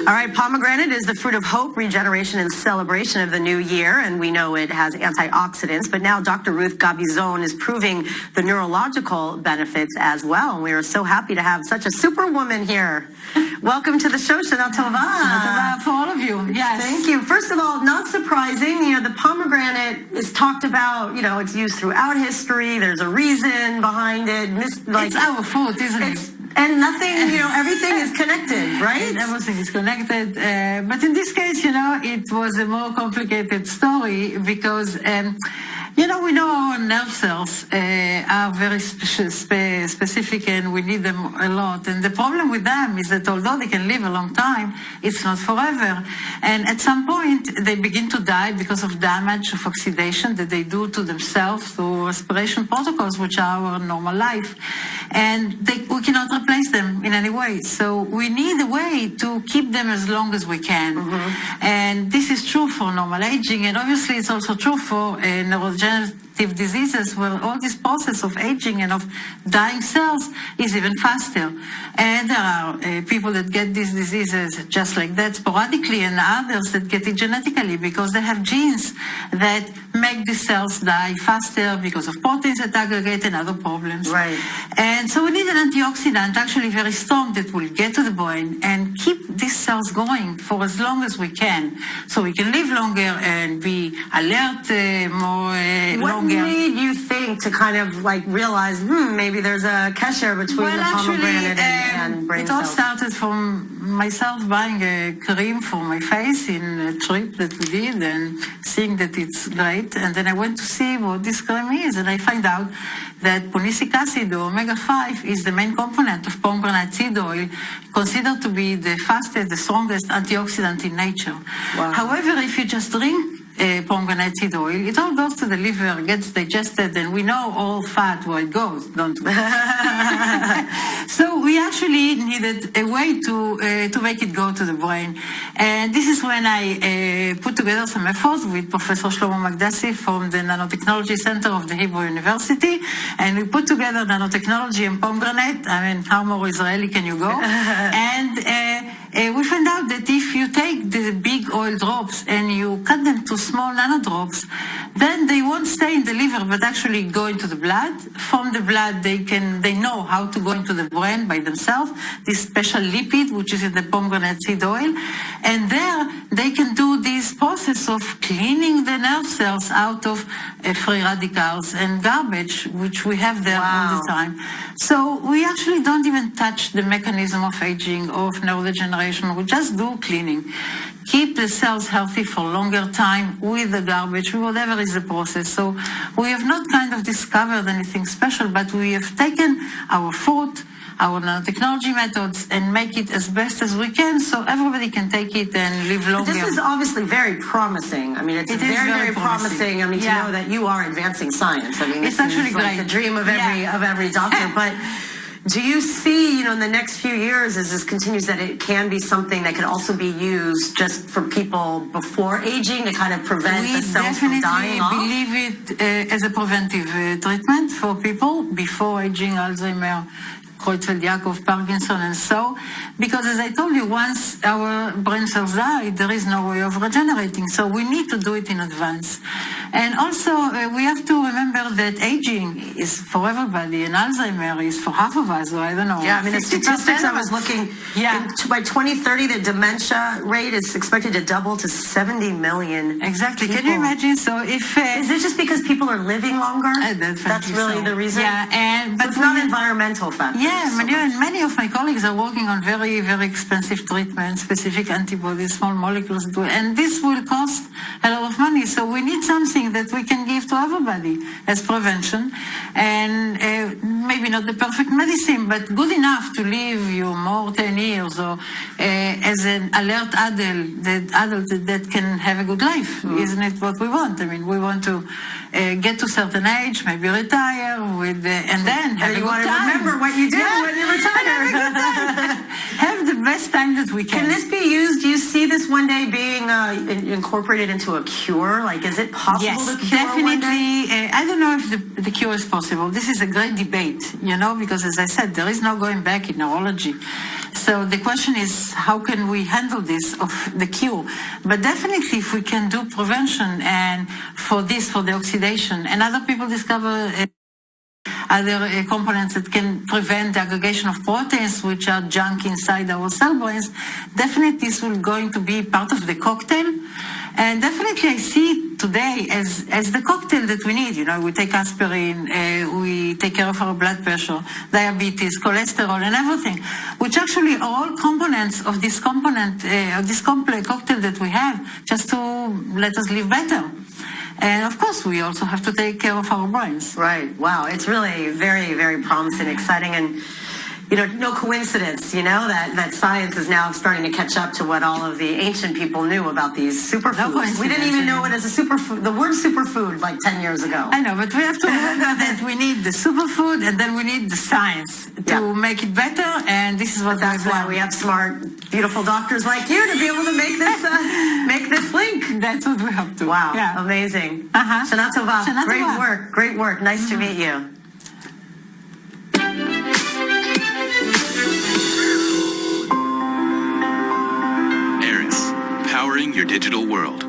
All right, pomegranate is the fruit of hope, regeneration, and celebration of the new year, and we know it has antioxidants, but now Dr. Ruth Gabizon is proving the neurological benefits as well, and we are so happy to have such a superwoman here. Welcome to the show, Shana Tova. Shana Tova for all of you, yes. Thank you. First of all, not surprising, the pomegranate is talked about, it's used throughout history, there's a reason behind it. It's our fruit, isn't it? And nothing, everything is connected, right? And everything is connected. But in this case, it was a more complicated story because, we know our nerve cells are very specific and we need them a lot. And the problem with them is that although they can live a long time, it's not forever. And at some point, they begin to die because of damage, of oxidation that they do to themselves through respiration protocols, which are our normal life. And we cannot replace them in any way. So we need a way to keep them as long as we can. Mm-hmm. And this is true for normal aging, and obviously it's also true for neurodegenerative diseases, where all this process of aging and of dying cells is even faster. And there are people that get these diseases just like that sporadically, and others that get it genetically because they have genes that make the cells die faster because of proteins that aggregate and other problems. Right. And so we need an antioxidant, actually very strong, that will get to the brain and keep these cells going for as long as we can, so we can live longer and be alert What made you think to kind of realize, maybe there's a kesher between the pomegranate and brain cells? It all started from myself buying a cream for my face in a trip that we did and seeing that it's great. And then I went to see what this cream is, and I find out that punicic acid, or omega-5, is the main component of pomegranate seed oil, considered to be the fastest, the strongest antioxidant in nature. Wow. However, if you just drink pomegranate seed oil, it all goes to the liver, gets digested, and we know all fat where it goes, don't we? So we actually needed a way to make it go to the brain. And this is when I put together some efforts with Professor Shlomo Magdassi from the Nanotechnology Center of the Hebrew University, and we put together nanotechnology and pomegranate. I mean, how more Israeli can you go? And we found out that if you take the big oil drops and you cut them to small nanodrops, then they won't stay in the liver but actually go into the blood. From the blood, they know how to go into the brain by themselves, this special lipid which is in the pomegranate seed oil, and there they can do this process of cleaning the nerve cells out of free radicals and garbage which we have there all the time. So we actually don't even touch the mechanism of aging, of neurodegeneration. We just do cleaning. Keep the cells healthy for longer time with the garbage, whatever is the process. So we have not kind of discovered anything special, but we have taken our food, our nanotechnology methods, and make it as best as we can so everybody can take it and live longer. This is obviously very promising. I mean, it's very promising. I mean, to know that you are advancing science. I mean, it's actually like the dream of every doctor. But do you see, in the next few years, as this continues, that it can be something that can also be used just for people before aging to kind of prevent the cells from dying off? We definitely believe it as a preventive treatment for people before aging, Alzheimer, Creutzfeldt-Jakob, Parkinson, and so, because as I told you, once our brain cells die, there is no way of regenerating, so we need to do it in advance. And also, we have to remember that aging is for everybody, and Alzheimer is for half of us, or I don't know. Yeah, I mean, the statistics I was looking, by 2030, the dementia rate is expected to double to 70 million. Exactly. People. Can you imagine? So if... is it just because people are living longer? That's really the reason? Yeah, but it's not environmental factors. Yeah, many of my colleagues are working on very, very expensive treatments, specific antibodies, small molecules, and this will cost a lot of money. So we need something that we can give to everybody as prevention, and maybe not the perfect medicine, but good enough to live you more 10 years, or as an alert adult that can have a good life. Isn't it what we want? I mean, we want to get to a certain age, maybe retire, and then have a good time. Remember what you did when you retire. Have the best time that we can. Can this be used? Do you see this one day being incorporated into a cure? Like, is it possible to cure definitely. one day? I don't know if the cure is possible. This is a great debate, because as I said, there is no going back in neurology. So the question is, how can we handle this of the cure? But definitely, if we can do prevention and for the oxidation, and other people discover other components that can prevent the aggregation of proteins, which are junk inside our cell brains, definitely this will going to be part of the cocktail. And definitely I see it today as the cocktail that we need. You know, we take aspirin, we take care of our blood pressure, diabetes, cholesterol, and everything, which actually are all components of this complex cocktail that we have just to let us live better. And of course, we also have to take care of our brains. Right. Wow. It's really very, very promising, exciting, and no coincidence, that science is now starting to catch up to what all of the ancient people knew about these superfoods. We didn't even know it as a superfood, the word superfood, like 10 years ago. I know, but we have to remember that we need the superfood and then we need the science to make it better, and this is what that's why we have smart, beautiful doctors like you to be able to make this link. That's what we have to. Wow. Yeah. Amazing. Shana Tova. Great work. Nice to meet you. Powering your digital world.